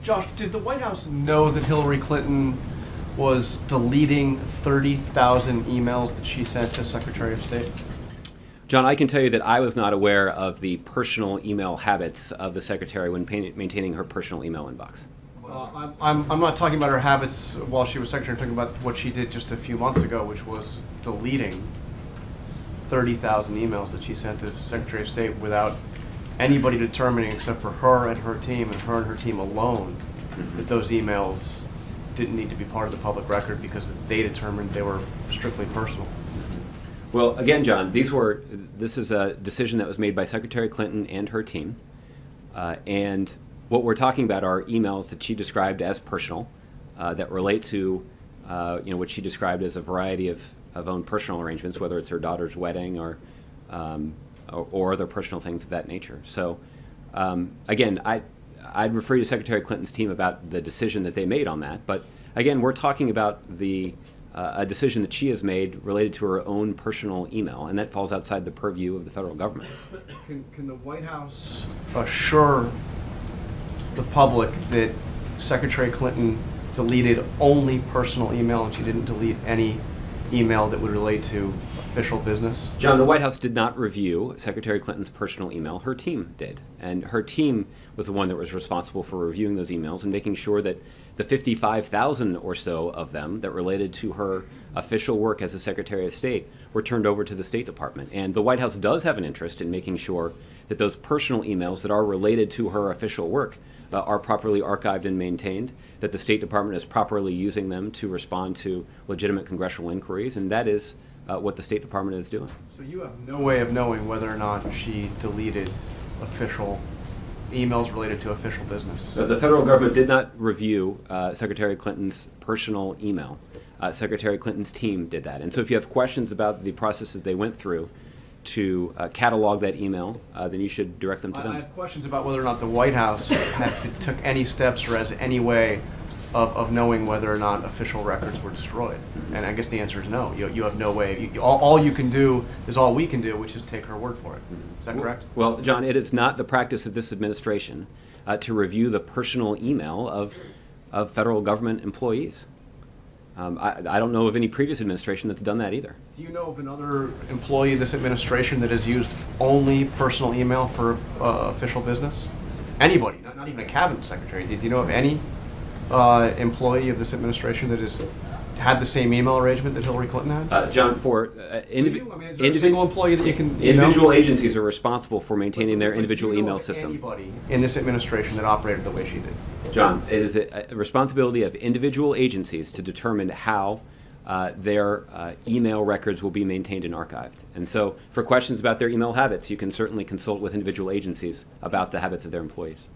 Josh, did the White House know that Hillary Clinton was deleting 30,000 emails that she sent to Secretary of State? John, I can tell you that I was not aware of the personal email habits of the Secretary when maintaining her personal email inbox. I'm not talking about her habits while she was Secretary. I'm talking about what she did just a few months ago, which was deleting 30,000 emails that she sent to Secretary of State without anybody determining, except for her and her team alone, that those emails didn't need to be part of the public record because they determined they were strictly personal. Well, again, John, this is a decision that was made by Secretary Clinton and her team, and what we're talking about are emails that she described as personal, that relate to what she described as a variety of own personal arrangements, whether it's her daughter's wedding or other personal things of that nature. So, again, I'd refer you to Secretary Clinton's team about the decision that they made on that. But again, we're talking about a decision that she has made related to her own personal email, and that falls outside the purview of the federal government. Can the White House assure the public that Secretary Clinton deleted only personal email and she didn't delete any email that would relate to official business? John, the White House did not review Secretary Clinton's personal email. Her team did. And her team was the one that was responsible for reviewing those emails and making sure that the 55,000 or so of them that related to her official work as a Secretary of State were turned over to the State Department. And the White House does have an interest in making sure that those personal emails that are related to her official work are properly archived and maintained, that the State Department is properly using them to respond to legitimate congressional inquiries, and that is what the State Department is doing. So you have no way of knowing whether or not she deleted official emails related to official business? The federal government did not review Secretary Clinton's personal email. Secretary Clinton's team did that. And so if you have questions about the process that they went through to catalog that email, then you should direct them to them. I have questions about whether or not the White House took any steps or has any way of knowing whether or not official records were destroyed. And I guess the answer is no. You have no way. All you can do is all we can do, which is take her word for it. Is that correct? Well, John, it is not the practice of this administration to review the personal email of federal government employees. I don't know of any previous administration that's done that either. Do you know of another employee of this administration that has used only personal email for official business? Anybody, not even a cabinet secretary. Do you know of any employee of this administration that has had the same email arrangement that Hillary Clinton had? John, for individual employee that you can individual agencies are responsible for maintaining their individual email system. Anybody in this administration that operated the way she did? John, it is the responsibility of individual agencies to determine how their email records will be maintained and archived. And so for questions about their email habits, you can certainly consult with individual agencies about the habits of their employees.